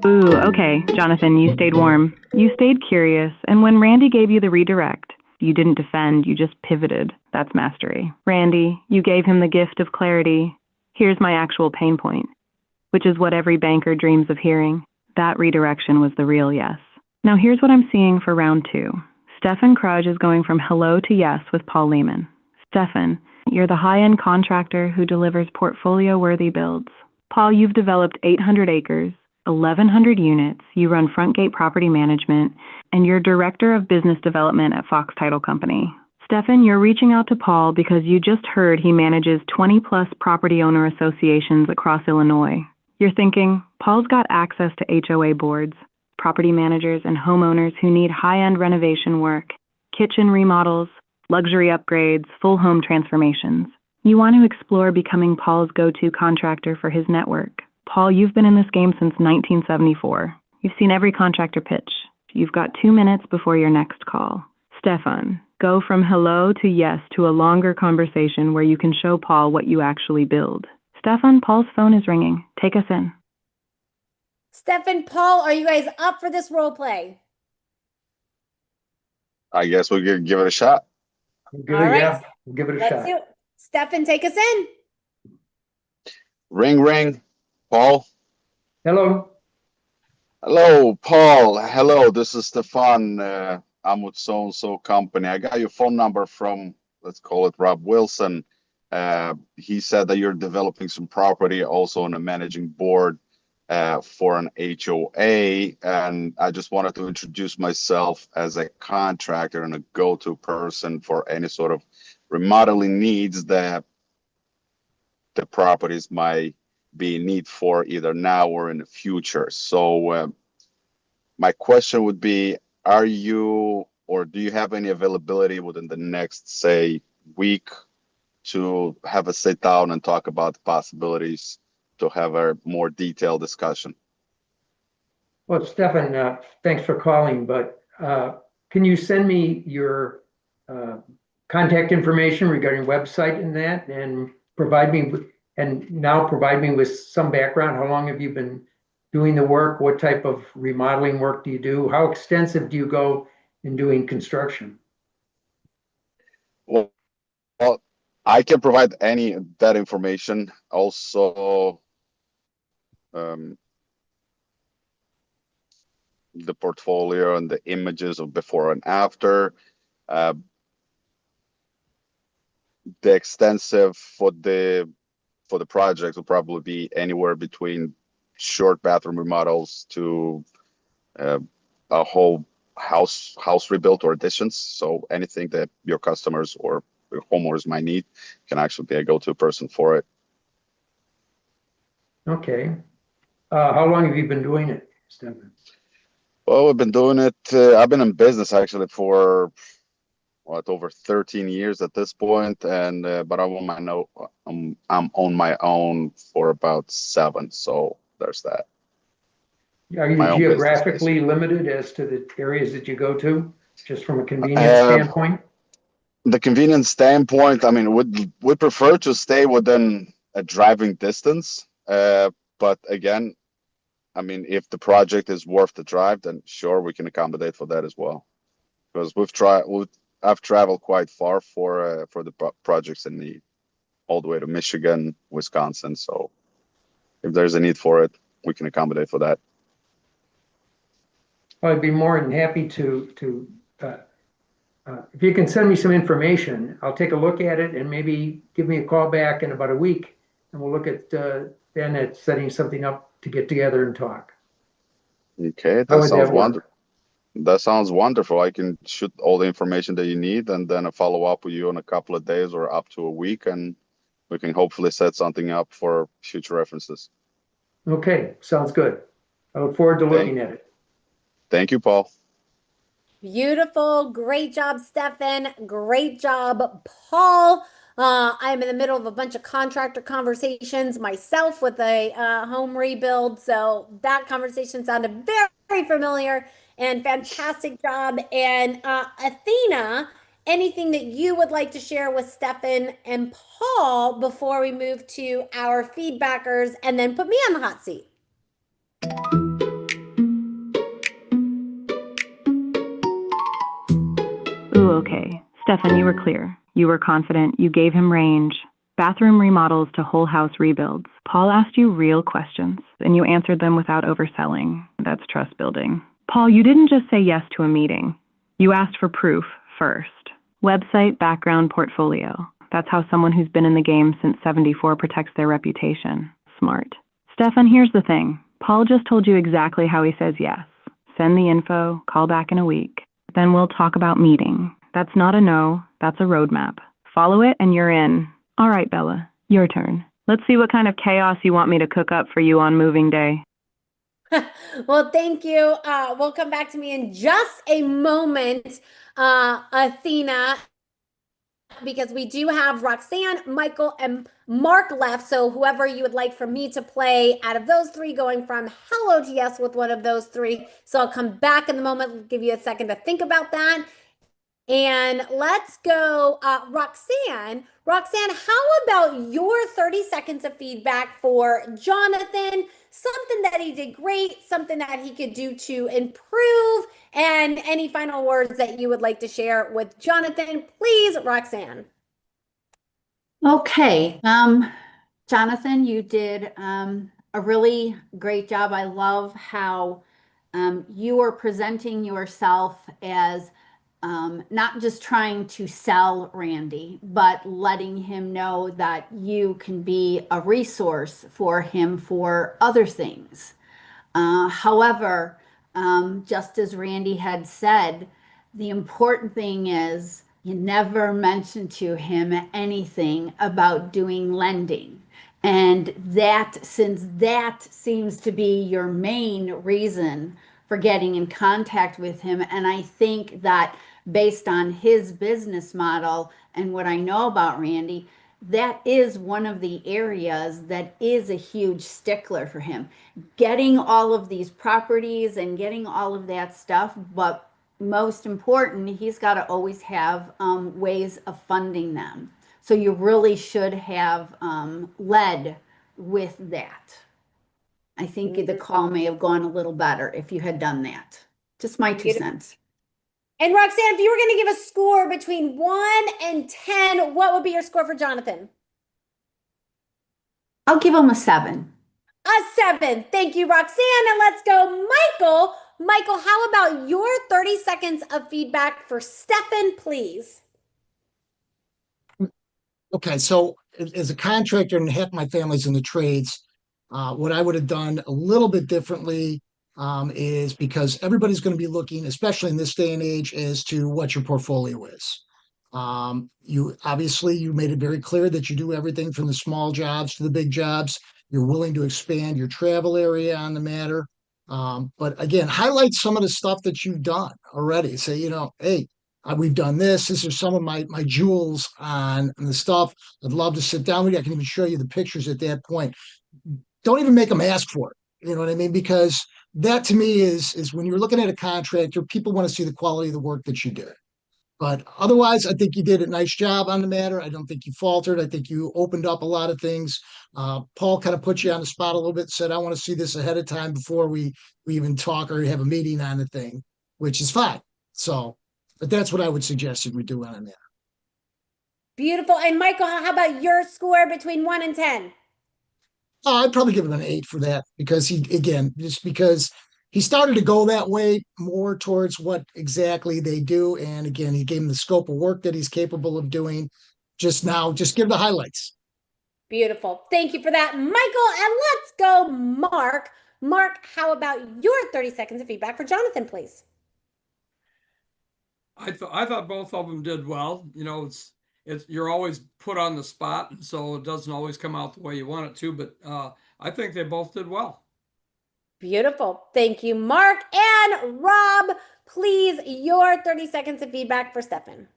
Ooh, okay, Jonathan, you stayed warm. You stayed curious, and when Randy gave you the redirect, you didn't defend, you just pivoted. That's mastery. Randy, you gave him the gift of clarity. Here's my actual pain point, which is what every banker dreams of hearing. That redirection was the real yes. Now here's what I'm seeing for round 2. Stefan Krug is going from hello to yes with Paul Lehman. Stefan, you're the high-end contractor who delivers portfolio-worthy builds. Paul, you've developed 800 acres, 1,100 units, you run Frontgate Property Management, and you're Director of Business Development at Fox Title Company. Stefan, you're reaching out to Paul because you just heard he manages 20-plus property owner associations across Illinois. You're thinking, Paul's got access to HOA boards, property managers, and homeowners who need high-end renovation work, kitchen remodels, luxury upgrades, full home transformations. You want to explore becoming Paul's go-to contractor for his network. Paul, you've been in this game since 1974. You've seen every contractor pitch. You've got 2 minutes before your next call. Stefan, go from hello to yes to a longer conversation where you can show Paul what you actually build. Stefan, Paul's phone is ringing. Take us in. Stefan, Paul, are you guys up for this role play? I guess we'll give it a shot. Give All it, right. yeah, we'll give it a Let's shot. do it. Stefan, take us in. Ring, ring. Paul. Hello. Hello, Paul. Hello, this is Stefan. I'm with so-and-so company. I got your phone number from, let's call it Rob Wilson. He said that you're developing some property also on a managing board for an HOA. And I just wanted to introduce myself as a contractor and a go-to person for any sort of remodeling needs that the properties might be in need for either now or in the future. So my question would be, are you or do you have any availability within the next, say, week to have a sit down and talk about the possibilities to have a more detailed discussion? Well, Stefan, thanks for calling, but can you send me your contact information regarding website and that, and provide me with some background? How long have you been doing the work? What type of remodeling work do you do? How extensive do you go in doing construction? Well, I can provide any of that information. Also, the portfolio and the images of before and after. The extensive for the project will probably be anywhere between short bathroom remodels to a whole house rebuilt or additions. So anything that your customers or your homeowners might need can actually be a go-to person for it. Okay. How long have you been doing it, Stefan? Well, we've been doing it. I've been in business actually for over 13 years at this point, and but I'm on my own for about 7. So there's that. Are you My own geographically limited as to the areas that you go to, just from a convenience standpoint? The convenience standpoint, I mean, would prefer to stay within a driving distance. But again, I mean, if the project is worth the drive, then sure, we can accommodate for that as well. Because I've traveled quite far for the projects in need, all the way to Michigan, Wisconsin. So if there's a need for it, we can accommodate for that. I'd be more than happy to if you can send me some information, I'll take a look at it and maybe give me a call back in about a week, and we'll look at then at setting something up to get together and talk. Okay, that sounds wonderful. That sounds wonderful. I can shoot all the information that you need, and then a follow up with you in a couple of days or up to a week, and we can hopefully set something up for future references. Okay, sounds good. I look forward to looking at it. Thank you, Paul. Beautiful. Great job, Stefan. Great job, Paul. I'm in the middle of a bunch of contractor conversations myself with a home rebuild. So that conversation sounded very, very familiar, and fantastic job. And Athena, anything that you would like to share with Stefan and Paul before we move to our feedbackers and then put me on the hot seat? okay. Stefan, you were clear. You were confident. You gave him range. Bathroom remodels to whole house rebuilds. Paul asked you real questions, and you answered them without overselling. That's trust building. Paul, you didn't just say yes to a meeting. You asked for proof first. Website, background, portfolio. That's how someone who's been in the game since '74 protects their reputation. Smart. Stefan, here's the thing. Paul just told you exactly how he says yes. Send the info, call back in a week. Then we'll talk about meeting. That's not a no, that's a roadmap. Follow it and you're in. All right, Bella, your turn. Let's see what kind of chaos you want me to cook up for you on moving day. Well, thank you. We'll come back to me in just a moment, Athena, because we do have Roxanne, Michael, and Mark left. So whoever you would like for me to play out of those three, going from hello to yes with one of those three. So I'll come back in the moment, give you a second to think about that. And let's go, Roxanne. Roxanne, how about your 30 seconds of feedback for Jonathan? Something that he did great, something that he could do to improve, and any final words that you would like to share with Jonathan, please, Roxanne. Okay. Jonathan, you did a really great job. I love how you are presenting yourself as not just trying to sell Randy, but letting him know that you can be a resource for him for other things. However, just as Randy had said, the important thing is you never mention to him anything about doing lending. And that, since that seems to be your main reason for getting in contact with him, and I think that based on his business model and what I know about Randy, that is one of the areas that is a huge stickler for him. Getting all of these properties and getting all of that stuff, but most important, he's got to always have ways of funding them. So you really should have led with that. I think the call may have gone a little better if you had done that. Just my 2 cents. And Roxanne, if you were going to give a score between 1 and 10, what would be your score for Jonathan? I'll give him a 7. A 7. Thank you, Roxanne. And let's go, Michael. Michael, how about your 30 seconds of feedback for Stefan, please? Okay, so as a contractor and half my family's in the trades, what I would have done a little bit differently is because everybody's going to be looking, especially in this day and age, as to what your portfolio is. You obviously, you made it very clear that you do everything from the small jobs to the big jobs. You're willing to expand your travel area on the matter. But again, highlight some of the stuff that you've done already. Say, you know, hey, we've done this. This is some of my jewels on the stuff. I'd love to sit down with you. I can even show you the pictures at that point. Don't even make them ask for it. You know what I mean? Because that to me is when you're looking at a contractor, people want to see the quality of the work that you did. But otherwise, I think you did a nice job on the matter. I don't think you faltered. I think you opened up a lot of things. Paul kind of put you on the spot a little bit, said, I want to see this ahead of time before we even talk or have a meeting on the thing, which is fine. So, but that's what I would suggest that we do on that. Beautiful. And Michael, how about your score between 1 and 10? I'd probably give him an 8 for that because just because he started to go that way more towards what exactly they do. And again, he gave him the scope of work that he's capable of doing. Just give the highlights. Beautiful. Thank you for that, Michael. And let's go, Mark. Mark, how about your 30 seconds of feedback for Jonathan, please? I thought both of them did well. You know, you're always put on the spot, and so it doesn't always come out the way you want it to, but I think they both did well. Beautiful. Thank you, Mark. And Rob, please, your 30 seconds of feedback for Stefan.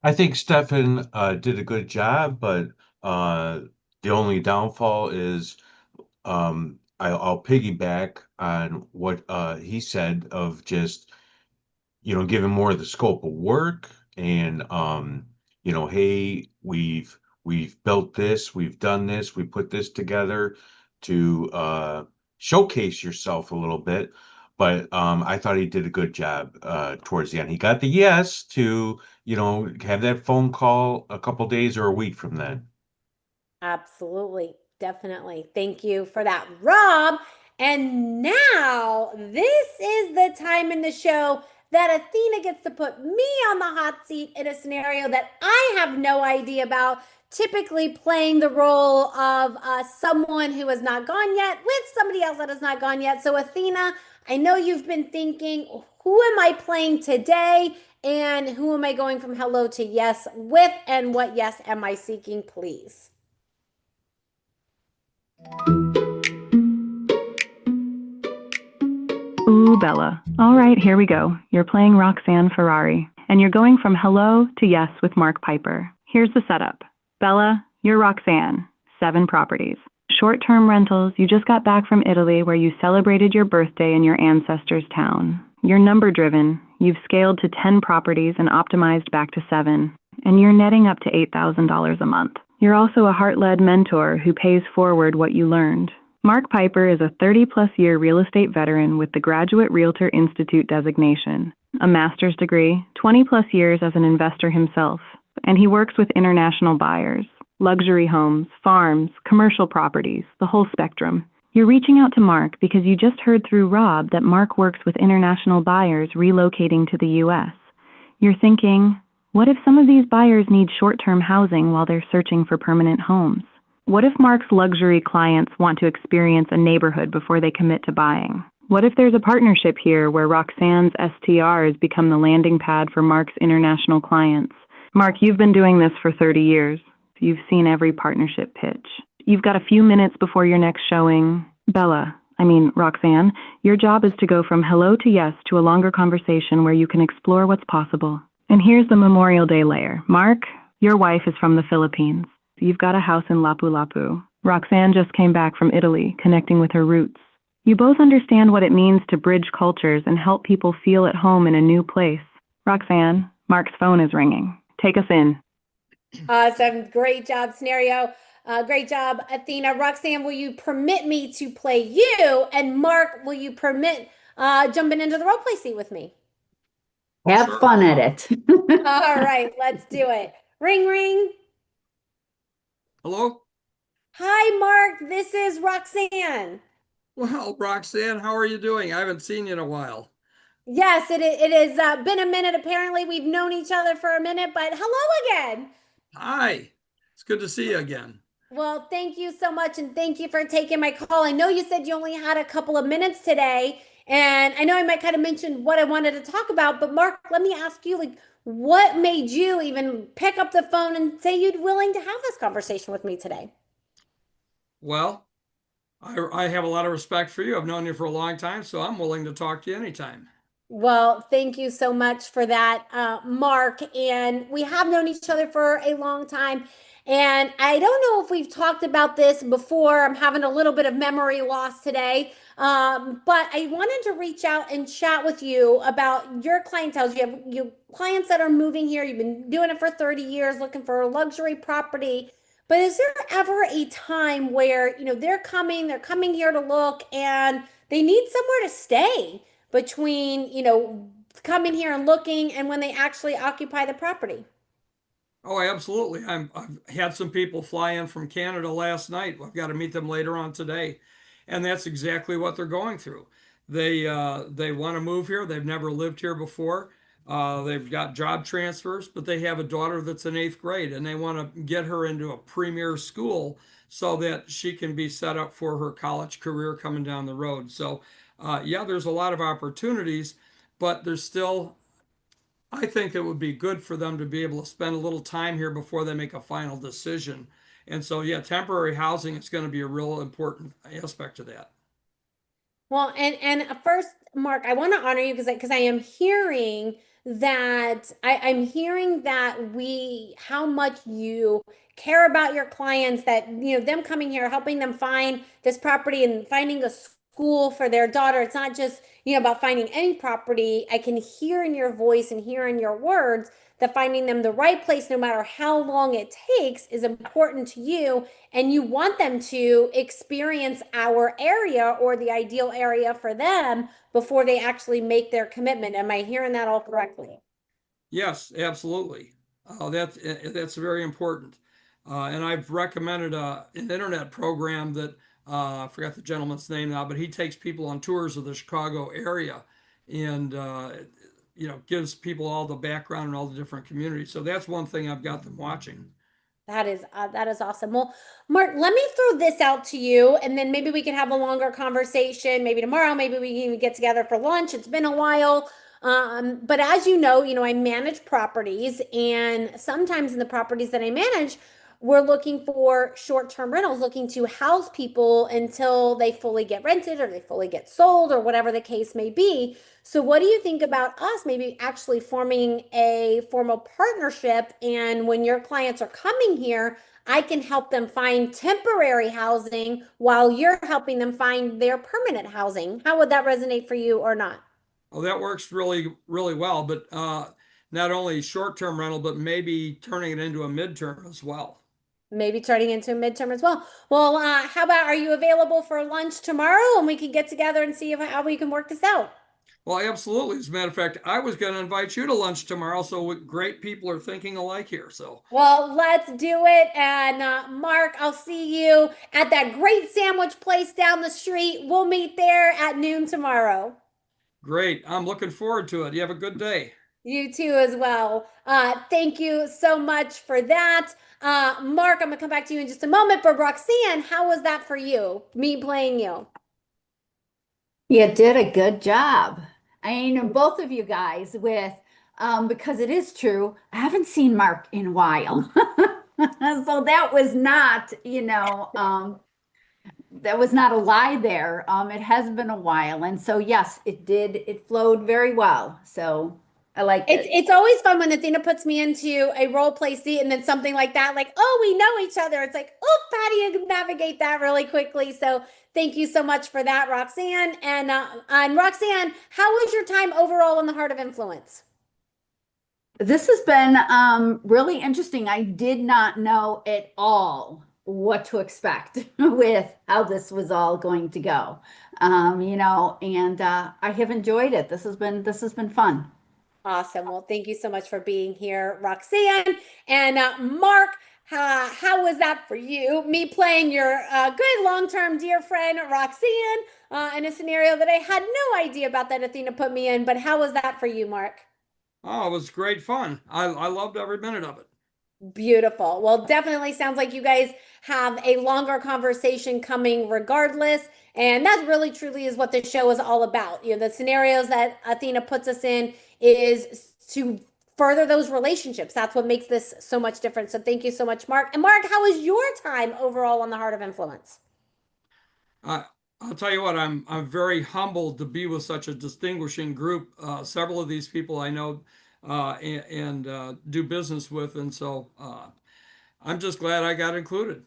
I think Stefan did a good job, but the only downfall is I'll piggyback on what he said of just, you know, giving more of the scope of work and, you know, hey, we've built this, we've done this, we put this together to showcase yourself a little bit. but I thought he did a good job towards the end. He got the yes to, have that phone call a couple days or a week from then. Absolutely. Definitely. Thank you for that, Rob. And now this is the time in the show that Athena gets to put me on the hot seat in a scenario that I have no idea about, typically playing the role of someone who has not gone yet with somebody else that has not gone yet. So Athena, I know you've been thinking, who am I playing today? And who am I going from hello to yes with? And what yes am I seeking, please? Ooh, Bella. All right, here we go. You're playing Roxanne Ferrari, and you're going from hello to yes with Mark Piper. Here's the setup. Bella, you're Roxanne. 7 properties. Short-term rentals. You just got back from Italy where you celebrated your birthday in your ancestors' town. You're number-driven. You've scaled to 10 properties and optimized back to 7. And you're netting up to $8,000 a month. You're also a heart-led mentor who pays forward what you learned. Mark Piper is a 30-plus year real estate veteran with the Graduate Realtor Institute designation, a master's degree, 20-plus years as an investor himself, and he works with international buyers, luxury homes, farms, commercial properties, the whole spectrum. You're reaching out to Mark because you just heard through Rob that Mark works with international buyers relocating to the U.S. You're thinking, what if some of these buyers need short-term housing while they're searching for permanent homes? What if Mark's luxury clients want to experience a neighborhood before they commit to buying? What if there's a partnership here where Roxanne's STRs become the landing pad for Mark's international clients? Mark, you've been doing this for 30 years. You've seen every partnership pitch. You've got a few minutes before your next showing. Roxanne, your job is to go from hello to yes to a longer conversation where you can explore what's possible. And here's the Memorial Day layer. Mark, your wife is from the Philippines. You've got a house in Lapu-Lapu. Roxanne just came back from Italy, connecting with her roots. You both understand what it means to bridge cultures and help people feel at home in a new place. Roxanne, Mark's phone is ringing. Take us in. Awesome. Great job, scenario. Great job, Athena. Roxanne, will you permit me to play you? And Mark, will you permit jumping into the role play seat with me? Have fun at it. All right, let's do it. Ring, ring. Hello? Hi, Mark. This is Roxanne. Well, Roxanne, how are you doing? I haven't seen you in a while. Yes, it has been a minute. Apparently, we've known each other for a minute, but hello again. Hi. It's good to see you again. Well, thank you so much, and thank you for taking my call. I know you said you only had a couple of minutes today, and I know I might kind of mention what I wanted to talk about, but Mark, let me ask you, what made you even pick up the phone and say you'd willing to have this conversation with me today? Well, I have a lot of respect for you. I've known you for a long time, so I'm willing to talk to you anytime. Well, thank you so much for that, Mark. And we have known each other for a long time. And I don't know if we've talked about this before. I'm having a little bit of memory loss today. But I wanted to reach out and chat with you about your clientele. You have clients that are moving here. You've been doing it for 30 years, looking for a luxury property. But is there ever a time where, they're coming here to look and they need somewhere to stay between, coming here and looking and when they actually occupy the property? Oh, absolutely. I've had some people fly in from Canada last night. I've got to meet them later on today. And that's exactly what they're going through. They want to move here. They've never lived here before. They've got job transfers, but they have a daughter that's in 8th grade and they want to get her into a premier school so that she can be set up for her college career coming down the road. So there's a lot of opportunities, but there's still, I think it would be good for them to be able to spend a little time here before they make a final decision. And so, temporary housing is going to be a real important aspect of that. Well, and first, Mark, I want to honor you because I am hearing that I'm hearing that how much you care about your clients, that them coming here, helping them find this property and finding a school for their daughter. It's not just, about finding any property. I can hear in your voice and hear in your words that finding them the right place, no matter how long it takes, is important to you. And you want them to experience our area or the ideal area for them before they actually make their commitment. Am I hearing that all correctly? Yes, absolutely. That's very important. And I've recommended an internet program that I forgot the gentleman's name now, but he takes people on tours of the Chicago area and gives people all the background and all the different communities. So that's one thing I've got them watching. That is awesome. Well, Mark, let me throw this out to you, and then maybe we can have a longer conversation. Maybe tomorrow, maybe we can even get together for lunch. It's been a while. But as you know, I manage properties, and sometimes in the properties that I manage, we're looking for short-term rentals, looking to house people until they fully get rented or they fully get sold or whatever the case may be. So what do you think about us maybe actually forming a formal partnership? And when your clients are coming here, I can help them find temporary housing while you're helping them find their permanent housing. How would that resonate for you or not? Oh, that works really, really well. But not only short-term rental, but maybe turning it into a midterm as well. Maybe turning into a midterm as well. Well, how about, are you available for lunch tomorrow and we can get together and see how we can work this out? Well, absolutely. As a matter of fact, I was going to invite you to lunch tomorrow. So great people are thinking alike here. So, well, let's do it. And Mark, I'll see you at that great sandwich place down the street. We'll meet there at noon tomorrow. Great. I'm looking forward to it. You have a good day. You too as well. Thank you so much for that. Mark, I'm gonna come back to you in just a moment, but Roxanne, how was that for you, me playing you? You did a good job. I mean, both of you guys with, because it is true, I haven't seen Mark in a while. So that was not, that was not a lie there. It has been a while. And so, yes, it flowed very well. So I like it. It's always fun when Athena puts me into a role play seat and then something like that, like, oh, we know each other. It's like, oh, how do you navigate that really quickly? So thank you so much for that, Roxanne. And Roxanne, how was your time overall in the Heart of Influence? This has been really interesting. I did not know at all what to expect with how this was all going to go, and I have enjoyed it. This has been fun. Awesome. Well, thank you so much for being here, Roxanne. And Mark, how was that for you? Me playing your good long-term dear friend, Roxanne, in a scenario that I had no idea about that Athena put me in, but how was that for you, Mark? Oh, it was great fun. I loved every minute of it. Beautiful. Well, definitely sounds like you guys have a longer conversation coming regardless. And that really truly is what this show is all about. The scenarios that Athena puts us in is to further those relationships. That's what makes this so much different. So thank you so much, Mark. And Mark, how was your time overall on the Heart of Influence? I'll tell you what, I'm very humbled to be with such a distinguishing group. Several of these people I know and do business with. And so I'm just glad I got included.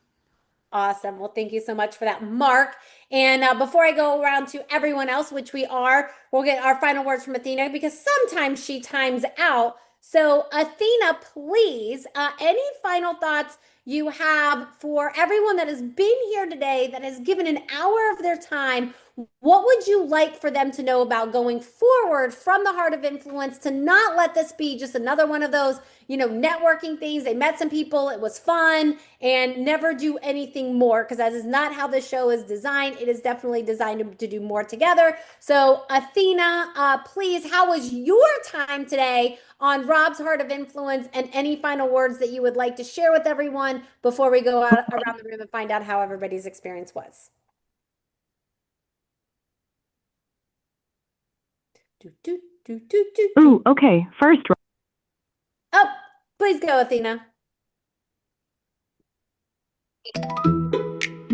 Awesome. Well, thank you so much for that, Mark. And before I go around to everyone else, which we'll get our final words from Athena because sometimes she times out. So Athena, please, any final thoughts you have for everyone that has been here today, that has given an hour of their time? What would you like for them to know about going forward from the Heart of Influence to not let this be just another one of those, networking things? They met some people, it was fun, and never do anything more, because that is not how the show is designed. It is definitely designed to do more together. So Athena, please, how was your time today on Rob's Heart of Influence, and any final words that you would like to share with everyone before we go out around the room and find out how everybody's experience was? Ooh, okay. First. Oh, please go, Athena.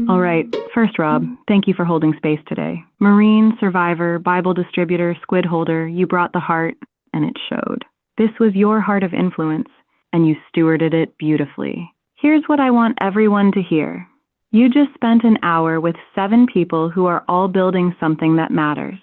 All right. First, Rob, thank you for holding space today. Marine, survivor, Bible distributor, squid holder, you brought the heart, and it showed. This was your Heart of Influence, and you stewarded it beautifully. Here's what I want everyone to hear. You just spent an hour with 7 people who are all building something that matters.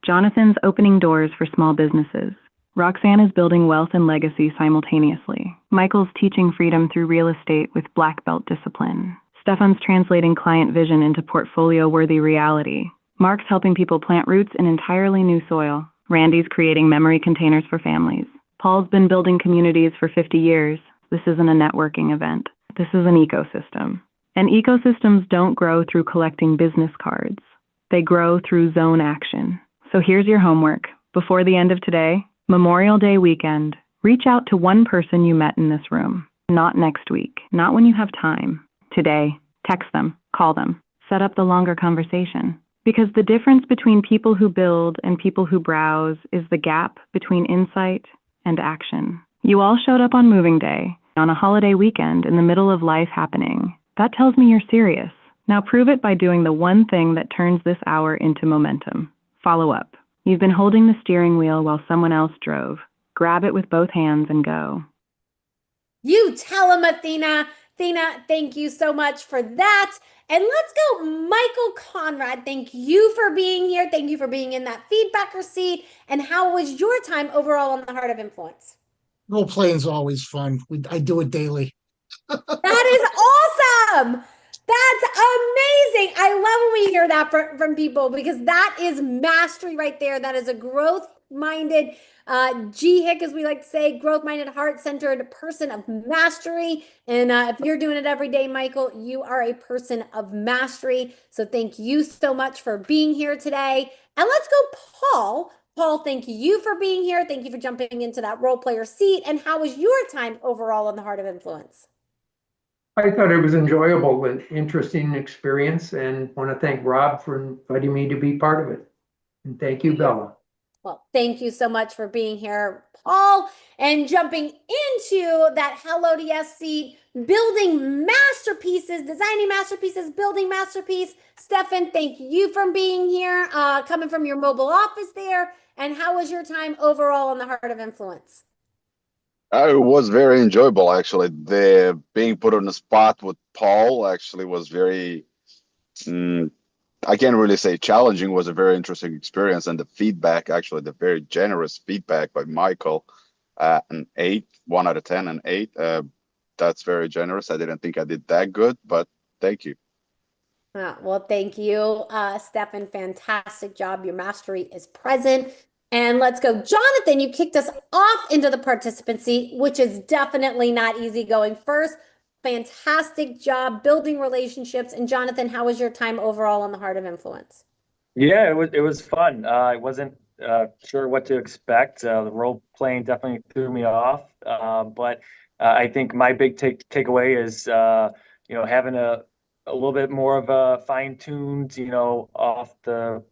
Jonathan's opening doors for small businesses. Roxanne is building wealth and legacy simultaneously. Michael's teaching freedom through real estate with black belt discipline. Stefan's translating client vision into portfolio-worthy reality. Mark's helping people plant roots in entirely new soil. Randy's creating memory containers for families. Paul's been building communities for 50 years. This isn't a networking event. This is an ecosystem. And ecosystems don't grow through collecting business cards. They grow through zone action. So here's your homework. Before the end of today, Memorial Day weekend, reach out to one person you met in this room. Not next week, not when you have time. Today, text them, call them, set up the longer conversation. Because the difference between people who build and people who browse is the gap between insight and action. You all showed up on moving day, on a holiday weekend in the middle of life happening. That tells me you're serious. Now prove it by doing the one thing that turns this hour into momentum. Follow up. You've been holding the steering wheel while someone else drove. Grab it with both hands and go. You tell him, Athena. Athena, thank you so much for that. And let's go, Michael Conrad. Thank you for being here. Thank you for being in that feedbacker seat. And how was your time overall on the Heart of Influence? Role playing is always fun. I do it daily. That is awesome. That's amazing. I love when we hear that from people, because that is mastery right there. That is a growth-minded, GHIC, as we like to say, growth-minded, heart-centered person of mastery. And if you're doing it every day, Michael, you are a person of mastery. So thank you so much for being here today. And let's go, Paul. Paul, thank you for being here. Thank you for jumping into that role player seat. And how was your time overall on the Heart of Influence? I thought it was enjoyable and interesting experience, and want to thank Rob for inviting me to be part of it. And thank you, Bella. Well, thank you so much for being here, Paul, and jumping into that Hello to Yes seat, building masterpieces, designing masterpieces, building masterpiece. Stefan, thank you for being here, coming from your mobile office there. And how was your time overall on the Heart of Influence? It was very enjoyable, actually. The being put on the spot with Paul actually was very, I can't really say challenging, was a very interesting experience. And the feedback, actually, the very generous feedback by Michael, an 8, 1 out of 10, and 8. That's very generous. I didn't think I did that good, but thank you. Well, thank you, Stefan. Fantastic job. Your mastery is present. And let's go. Jonathan, you kicked us off into the participant seat, which is definitely not easy going first. Fantastic job building relationships. And Jonathan, how was your time overall on the Heart of Influence? Yeah, it was fun. I wasn't sure what to expect. The role playing definitely threw me off. But I think my big takeaway is having a little bit more of a fine-tuned, off the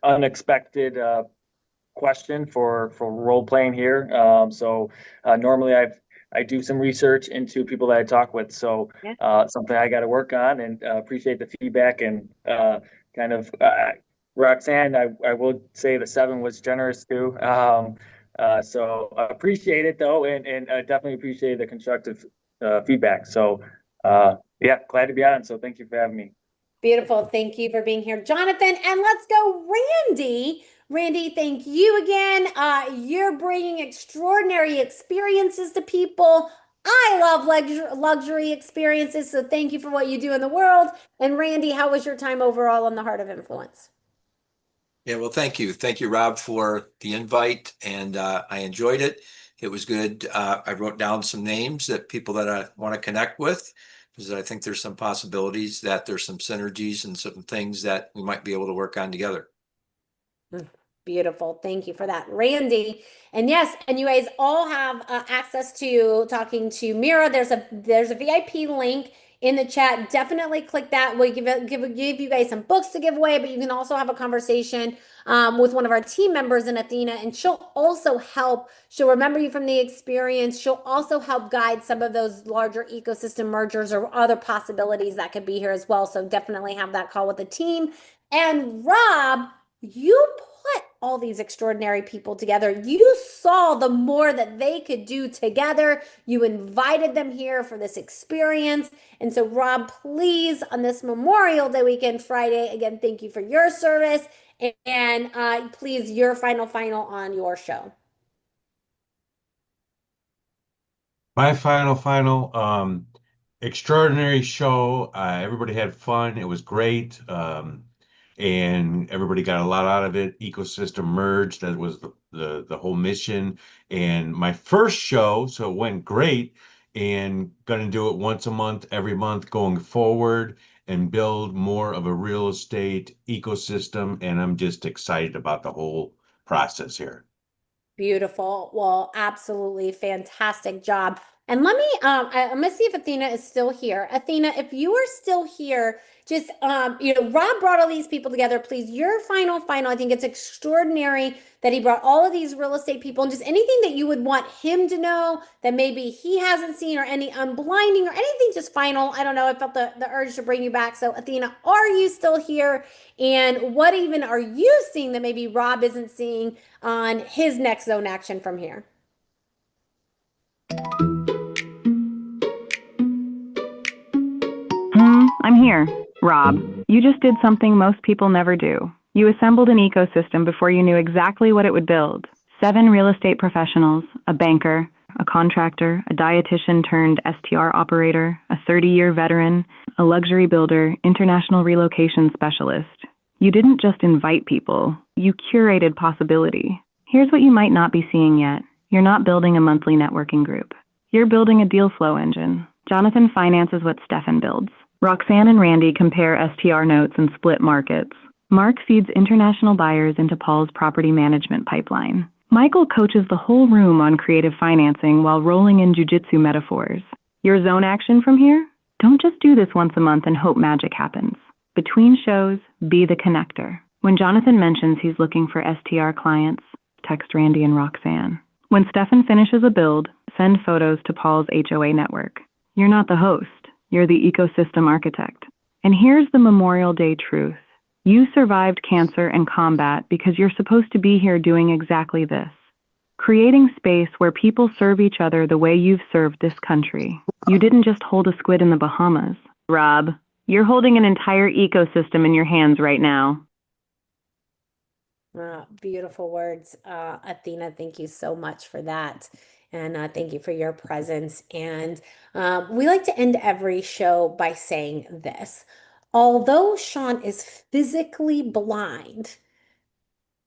unexpected question for role playing here. So normally I do some research into people that I talk with. So something I got to work on, and appreciate the feedback, and Roxanne, I will say the 7 was generous too. So I appreciate it though. And I definitely appreciate the constructive feedback. So yeah, glad to be on. So thank you for having me. Beautiful. Thank you for being here, Jonathan. And let's go, Randy. Randy, thank you again. You're bringing extraordinary experiences to people. I love luxury experiences, so thank you for what you do in the world. And Randy, how was your time overall on the Heart of Influence? Yeah, well, thank you. Thank you, Rob, for the invite, and I enjoyed it. It was good. I wrote down some names that people that I want to connect with, because I think there's some possibilities that there's some synergies and some things that we might be able to work on together. Beautiful. Thank you for that, Randy. And yes, and you guys all have access to talking to Mira. There's a VIP link in the chat. Definitely click that. We'll give you guys some books to give away, but you can also have a conversation with one of our team members in Athena, and she'll also help. She'll remember you from the experience. She'll also help guide some of those larger ecosystem mergers or other possibilities that could be here as well. So definitely have that call with the team. And Rob, you put all these extraordinary people together. You saw the more that they could do together. You invited them here for this experience. And so, Rob, please, on this Memorial Day weekend, Friday, again, thank you for your service. And please, your final on your show. My final, extraordinary show. Everybody had fun. It was great. And everybody got a lot out of it. Ecosystem merged. That was the whole mission. And my first show, so it went great, and gonna do it once a month, every month going forward, and build more of a real estate ecosystem. And I'm just excited about the whole process here. Beautiful. Well, absolutely fantastic job. And let me, I'm gonna see if Athena is still here. Athena, if you are still here, just, Rob brought all these people together. Please, your final, I think it's extraordinary that he brought all of these real estate people, and just anything that you would want him to know that maybe he hasn't seen, or any unblinding or anything, just final. I don't know. I felt the urge to bring you back. So Athena, are you still here? And what even are you seeing that maybe Rob isn't seeing on his next zone action from here? I'm here. Rob, you just did something most people never do. You assembled an ecosystem before you knew exactly what it would build. 7 real estate professionals, a banker, a contractor, a dietitian turned STR operator, a 30-year veteran, a luxury builder, international relocation specialist. You didn't just invite people, you curated possibility. Here's what you might not be seeing yet. You're not building a monthly networking group. You're building a deal flow engine. Jonathan finances what Stefan builds. Roxanne and Randy compare STR notes and split markets. Mark feeds international buyers into Paul's property management pipeline. Michael coaches the whole room on creative financing while rolling in jujitsu metaphors. Your zone action from here? Don't just do this once a month and hope magic happens. Between shows, be the connector. When Jonathan mentions he's looking for STR clients, text Randy and Roxanne. When Stefan finishes a build, send photos to Paul's HOA network. You're not the host. You're the ecosystem architect. And here's the Memorial Day truth. You survived cancer and combat because you're supposed to be here doing exactly this. Creating space where people serve each other the way you've served this country. You didn't just hold a squid in the Bahamas. Rob, you're holding an entire ecosystem in your hands right now. Beautiful words, Athena. Thank you so much for that. And thank you for your presence. And we like to end every show by saying this. Although Sean is physically blind,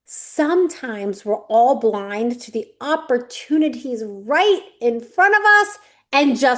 sometimes we're all blind to the opportunities right in front of us and just